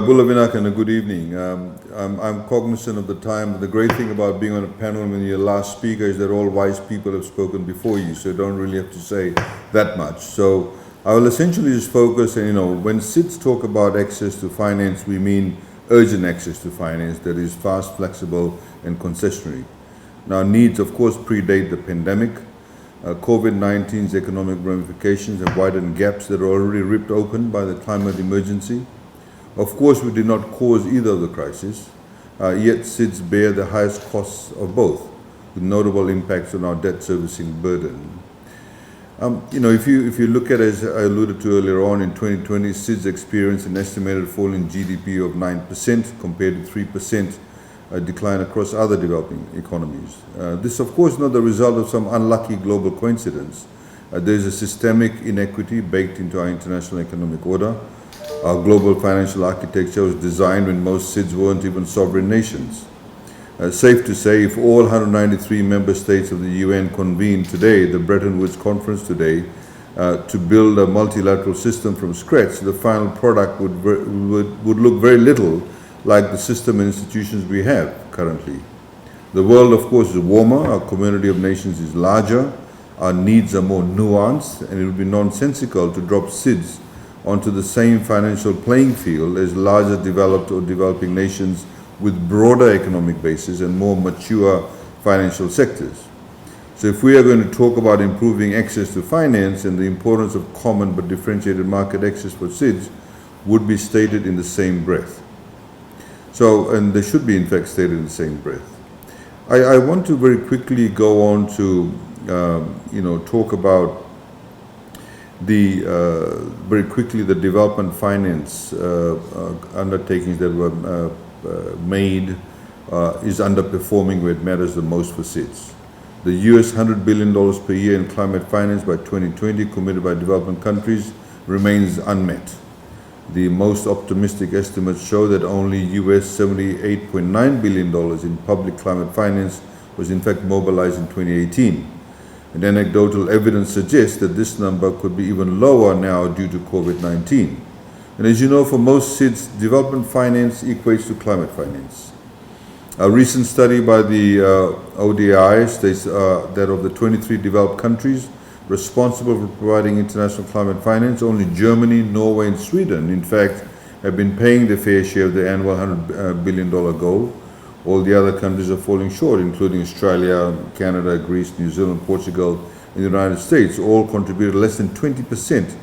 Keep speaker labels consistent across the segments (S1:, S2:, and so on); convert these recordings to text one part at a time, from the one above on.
S1: Bulavinak, and a good evening. I'm cognizant of the time. The great thing about being on a panel when you're last speaker is that all wise people have spoken before you, so you don't really have to say that much. So I will essentially just focus, and when SIDS talk about access to finance, we mean urgent access to finance that is fast, flexible, and concessionary. Now, needs, of course, predate the pandemic. COVID-19's economic ramifications have widened gaps that are already ripped open by the climate emergency. Of course, we did not cause either of the crises, yet SIDS bear the highest costs of both, with notable impacts on our debt servicing burden. If you look at, as I alluded to earlier on, in 2020, SIDS experienced an estimated fall in GDP of 9% compared to 3% decline across other developing economies. This, of course, is not the result of some unlucky global coincidence. There is a systemic inequity baked into our international economic order. Our global financial architecture was designed when most SIDS weren't even sovereign nations. Safe to say, if all 193 member states of the UN convened today, the Bretton Woods Conference today, to build a multilateral system from scratch, the final product would look very little like the system and institutions we have currently. The world, of course, is warmer, our community of nations is larger, our needs are more nuanced, and it would be nonsensical to drop SIDS onto the same financial playing field as larger developed or developing nations with broader economic bases and more mature financial sectors. So if we are going to talk about improving access to finance, and the importance of common but differentiated market access for SIDS would be stated in the same breath. And they should be in fact stated in the same breath. I want to very quickly go on to talk about very quickly the development finance undertakings that were made is underperforming where it matters the most for SIDS. The US $100 billion per year in climate finance by 2020 committed by developing countries remains unmet. The most optimistic estimates show that only US $78.9 billion in public climate finance was in fact mobilized in 2018. And anecdotal evidence suggests that this number could be even lower now due to COVID-19. And as you know, for most SIDS, development finance equates to climate finance. A recent study by the ODI states that of the 23 developed countries responsible for providing international climate finance, only Germany, Norway, and Sweden, in fact, have been paying their fair share of the annual $100 billion goal. All the other countries are falling short, including Australia, Canada, Greece, New Zealand, Portugal, and the United States, all contributed less than 20%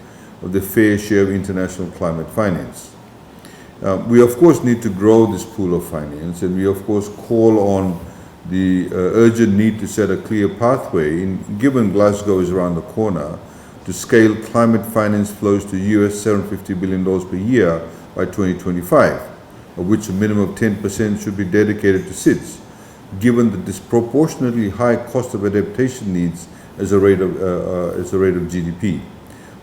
S1: of the fair share of international climate finance. We, of course, need to grow this pool of finance, and we, of course, call on the urgent need to set a clear pathway, given Glasgow is around the corner, to scale climate finance flows to US $750 billion per year by 2025, of which a minimum of 10% should be dedicated to SIDS, given the disproportionately high cost of adaptation needs as a rate of GDP.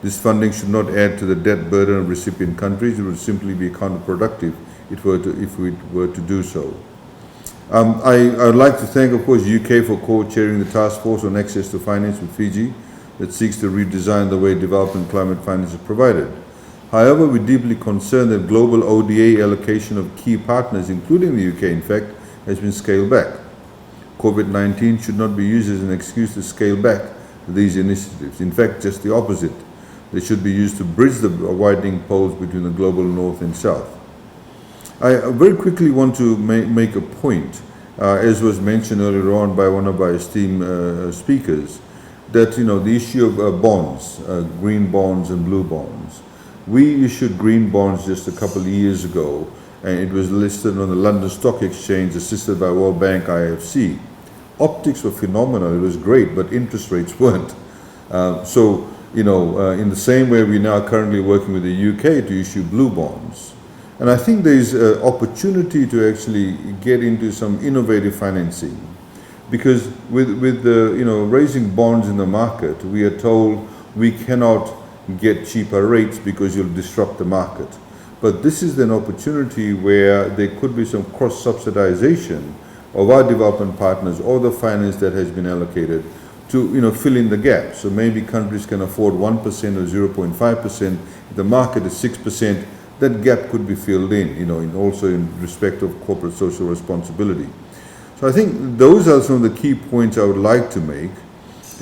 S1: This funding should not add to the debt burden of recipient countries. It would simply be counterproductive if we were to do so. I would like to thank, of course, UK for co-chairing the task force on access to finance with Fiji that seeks to redesign the way development climate finance is provided. However, we're deeply concerned that global ODA allocation of key partners, including the UK, in fact, has been scaled back. COVID-19 should not be used as an excuse to scale back these initiatives. In fact, just the opposite. They should be used to bridge the widening poles between the global north and south. I very quickly want to make a point, as was mentioned earlier on by one of our esteemed speakers, that the issue of bonds, green bonds and blue bonds. We issued green bonds just a couple of years ago, and it was listed on the London Stock Exchange, assisted by World Bank, IFC. Optics were phenomenal; it was great, but interest rates weren't. In the same way, we're now currently working with the UK to issue blue bonds. And I think there's an opportunity to actually get into some innovative financing, because with the raising bonds in the market, we are told we cannot get cheaper rates because you'll disrupt the market. But this is an opportunity where there could be some cross-subsidization of our development partners or the finance that has been allocated to fill in the gap. So maybe countries can afford 1% or 0.5%. If the market is 6%, that gap could be filled in, also in respect of corporate social responsibility. So I think those are some of the key points I would like to make.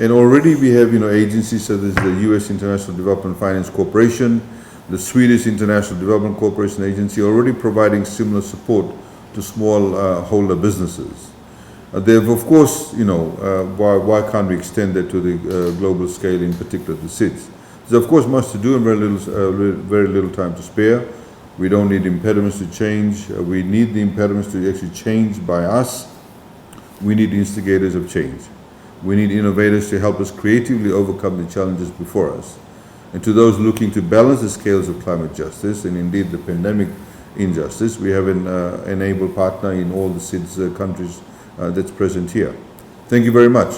S1: And already we have, agencies such as the U.S. International Development Finance Corporation, the Swedish International Development Corporation Agency, already providing similar support to small-holder businesses. They have, of course, why can't we extend that to the global scale, in particular the SIDS? There's, of course, much to do and very little time to spare. We don't need impediments to change. We need the impediments to actually change by us. We need instigators of change. We need innovators to help us creatively overcome the challenges before us. And to those looking to balance the scales of climate justice and indeed the pandemic injustice, we have an enable partner in all the SIDS countries that's present here. Thank you very much.